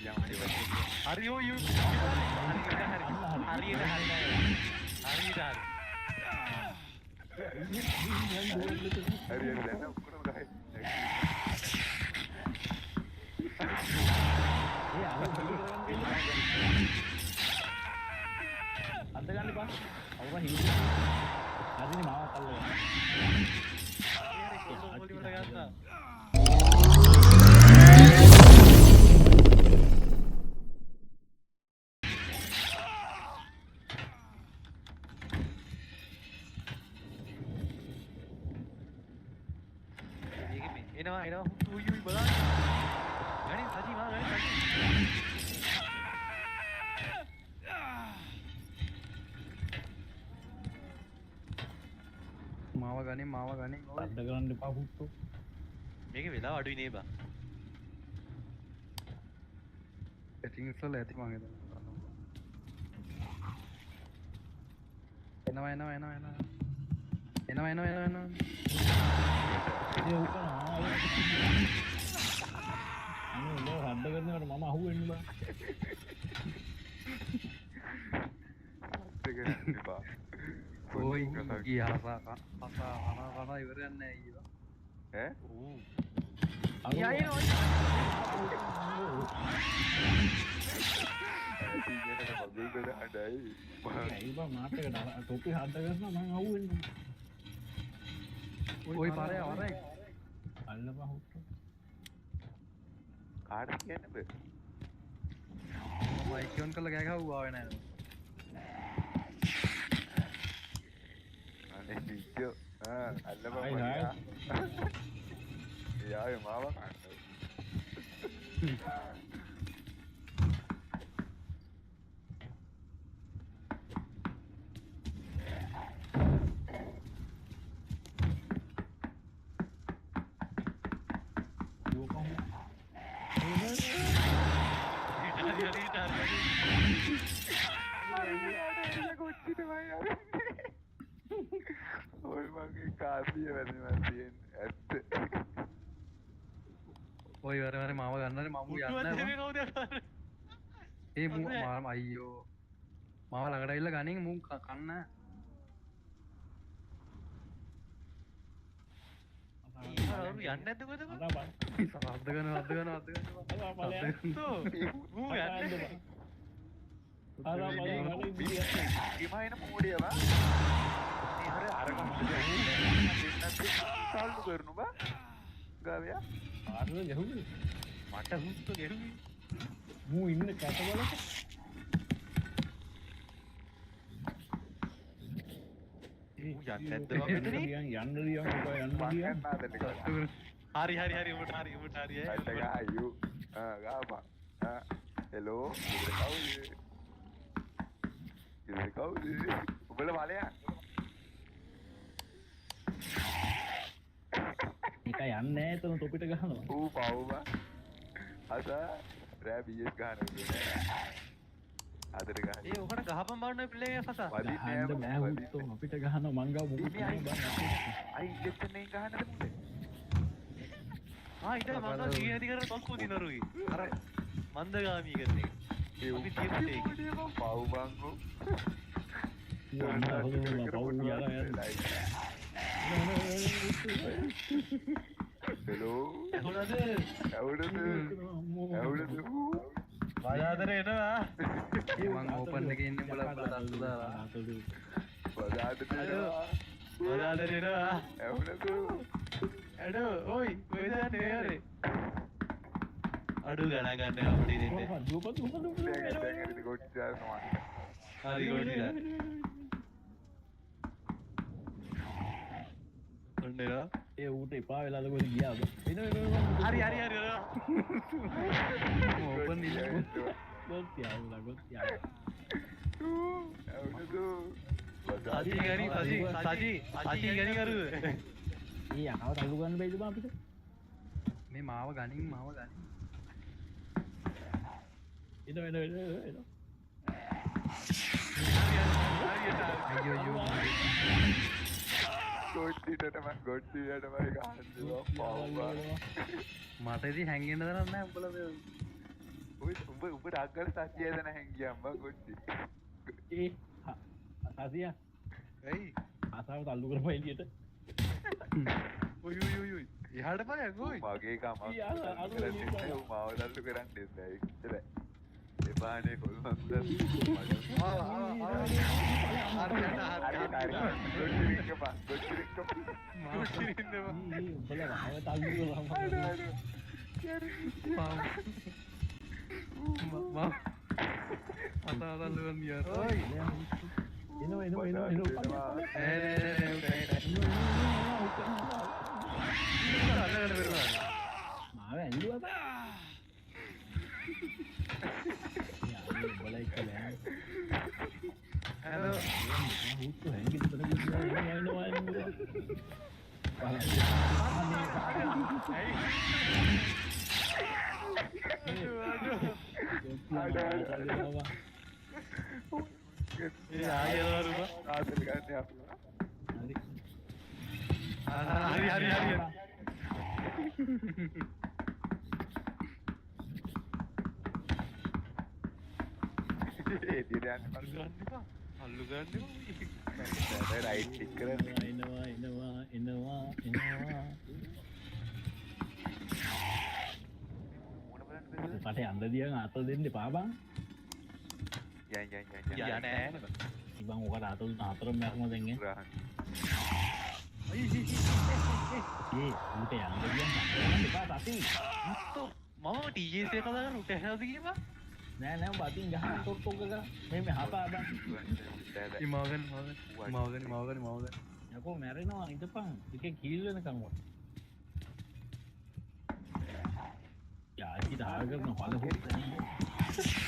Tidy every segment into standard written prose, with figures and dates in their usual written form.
හරි යෝ යෝ හරියට දැන් ඔක්කොම ගහයි අද ගන්න බා අවුව හිඳි හරිනේ මාව අල්ලලා පොලි වල ගත්තා එනවා උයි බලන්න ගණන් සජී මා ගණන් මාව ගනින් අද ගන්න එපා පුට්ටු මේක වෙලාව අඩුයි නේ බා සෙටින්ග්ස් වල ඇති මං එනවා ඒ උකන අනේ හද්ද කරනකොට මම අහුවෙන්නේ බා ඔයි හසා ඉවරයන්න ඇයිවා මාටක තොපි හද්ද කරන මං අහුවෙන්නේ ඔයි පාරය වරයි අල්ල පහුට්ටු කාඩ් කියන්න බෑ මයිකෝන් කළ ගෑගහුවා වෙන අනේ විඩියෝ අල්ලපන් යාවේ මාව කන්න ඔය මගේ කාසිය වැදීමක් තියෙන ඇත්ත ඔයි වරවර මාව ගන්නන මම යන්න ඒ මාම අයියෝ මාව ළඟටඉල්ල ගනින් මු කන්න යන්න ඇතකොද අදගන ඉමයින මෝඩියවා අරගම සල්ලු කරනු බා ගාවයා ආරල ගැහුවේ මට හුස්තු ගෙරුවේ මූ ඉන්න කැටවලට යන්න ඇද්ද මෙතන යන්න ලියන් හරි උඹට හරි අයියෝ ගාපා හෙලෝ කවුද උඹල බලයා එක යන්න ඇතන තොපිට ගහනවා ඌ පව්බා අද රෑ බීස් ගහන අදට ගහ ඒ ඔකට ගහපන් බලන්න ප්ලේ එක කතා ගහන්න බෑ උත්තෝ අපිට ගහන මංගා මොකද අයි ඉන්ජෙක්ෂන් එකෙන් ගහන්නද මුලේ ඊට මංගා සීනති කරලා තොක්කු දිනරුයි අර මන්දගාමී කරන්නේ ඒ අපි තියෙන්නේ පව්බංගෝ හෙලෝ ඇවුනද බජාදර එනවා මං ඕපන් එකේ ඉන්නේ බල දල්ලු දාලා බජාදර එනවා ඇවුනද ඇඩෝ ඔයි කොහෙද යන්නේ යාරේ අඩු ගණන් ගන්න අපිට ඉන්නේ හරි ගොඩිලා ඔන්නෙලා ඒ ඌට එපා වෙලාද කොහෙද ගියාද හරි ඕපන් ඉන්නේ ගොත්තියා සජී ගනි කරුව ඒ ආව තල්ලු ගන්න බැයිද බා අපිට මේ මාව ගනින් එන අයියෝ ගොඩ්ඩිටම ගහන්න මට ඉතින් හැංගෙන්න දරන්නේ උඹලද උඹ ඩක්ගල සතියද නැහැගියම් බං කොච්චි ඒ සාසිය ඇයි ආසාව තල්ලු කරපු එළියට ඔය එහාට බලයක් ඔයි මගේ කම මාව දල්ලු කරන්න එන්නයි ඉතරයි එපානේ කොල්මන්ද උඹලා රාව තල්ලු කරලා අතාදල්ලුවන් දිය මාව ඇල්ලුවද උඹලා එක්ක නෑ හලෝ හුත්තු හැංගිලා තන ගිහින් හරි අල්ලු ගන්න රයිට් ටික් කරන්න එනවා මට යන්න දියන් අතල් දෙන්න එපා බං ඉබං ඔකට අතල් හතරම මැරම දෙන්නේ ඒ උට යන්න දියන් අතල් එපා තති මම ටීජේ කතා කරලා උට හැවද කියපා නෑ බතින් ගහන තොට්ටොක්ක මේ හපා බං ඉමාගන් මාගන් යකෝ මැරෙනවා ඉඳපන් එකේ කීල් වෙනකම් වත් යාචි දාගෙන පළ හොත්තනි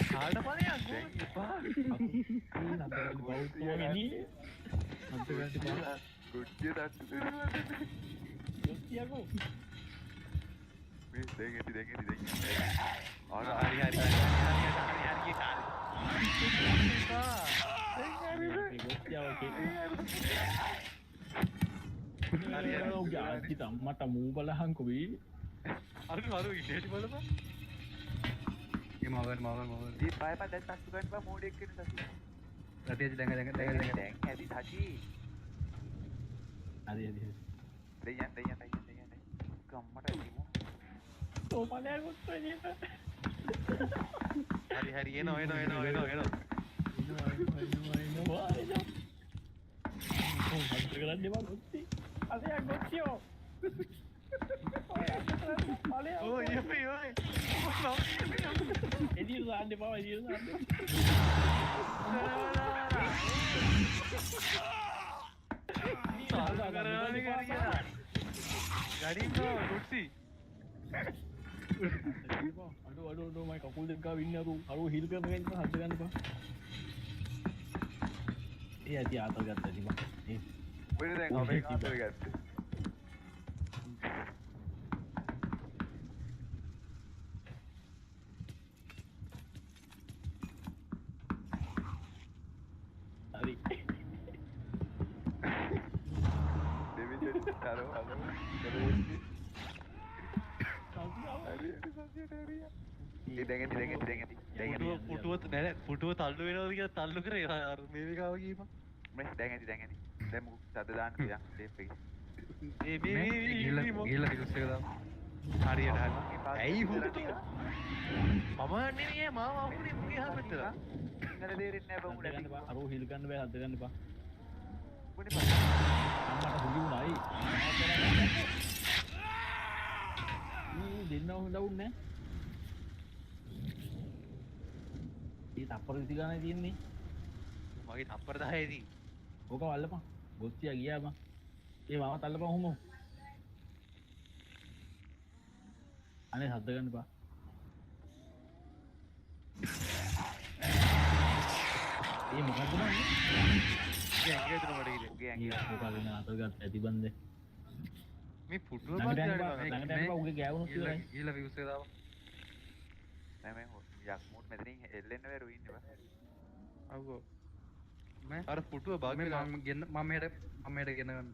කාඩ බලයක් එපා නන්දගල් බෞද්ධෝ නෙනි නන්දගල් බා ගොඩ්ඩිය තට්ටු යකෝ මේ දෙගෙති හරි මට මූ බලහංකො වී අරු ඉඩට බලපා ඉමාගන් දී පායපා දැන් තට්ටු ගන්න බා මෝඩෙක් කෙන සසි රතිය දැඟ දැන් ඇති සජි අද දෙයන් ගම්මට එමු තෝපලයා ගොත්තෝ නේද හරි එනවා කරන්න එපා ගොත්ති අලයා ගොත්තියෝ ඔය එදිරි දාන්න එපා එදිරි දාන්න ගඩින් කුට්ටි අඩු මයි කකුල් දෙක වින්න අරු හිල් කරගෙන හද ගන්න එපා ඒ ඇති ආතල් ගත්තා ඉතින් ඒ ඔය දැන් අපේ කාටද ගත්තේ හරි දෙවියන් තරව පුටුවත් නැ පුටුව තල්ලු වෙනවද කියලා තල්ලු කරේ අර මේවිකාව කීපා මේ දැන් දැන් මුක් සද දාන්න තියන් ටේප් එකේ ගිල්ල පිකුස් එක දාමු හරියට ඇයි හුතු මම නෙමෙයි මාව අහුනේ මුගේ හැමතර ඉංගල දෙරෙන්නේ නැහැ බමුණ ගන්න එපා අරු හිල් ගන්න බෑ හද ගන්න එපා මොනේ අම්මට හුදි උනායි දෙන්න හොඳ වුන්නේ ඒ තප්පර 20 ගානයි තියෙන්නේ මගේ තප්පර 10 දී ඕක වල්ලපන් ගොස්තියා ගියා බං ඒ මාව තල්ලපන් හොමු අනේ හද ගන්න එපා ඒ මොකද්ද බං ඇඟේට මඩ ගිහින් උගේ ඒ ඔකාගෙන අතල් ගත්ත ඇති බන්දේ මේ පුටුව ළඟට යන්න උගේ ගෑවුණු කියලා ගිල්ල පිකුස් එක දාමු නෑ මේ යක් මූට් මෙතනින් එල්ලෙන්න බැරුව ඉන්නේ බා අවෝ අර පුටුව බාග් මම ගෙන්න මම හෙට ගෙන ගන්න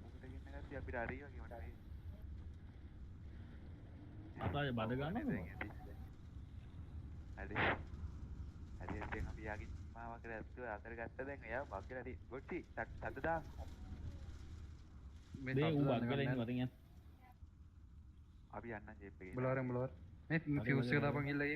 මොකද ගෙන්න ගත්තී අපිට හරි වගේ මට හරි තාය බඩ ගන්නවා හරි හරි දැන් අපි යාගේ මාව කරලා ඇත්තුව අතර ගත්ත දැන් එයා බග්ගලා හරි ගොටි තද දාන්න මේ දේ ඌ තත්ත්වය බග් වෙලා ඉන්න වටින් යන්න අපි යන්න ජීප් එකේ බලවරෙන් මේ ෆියුස් එක දාපන් ගිහලා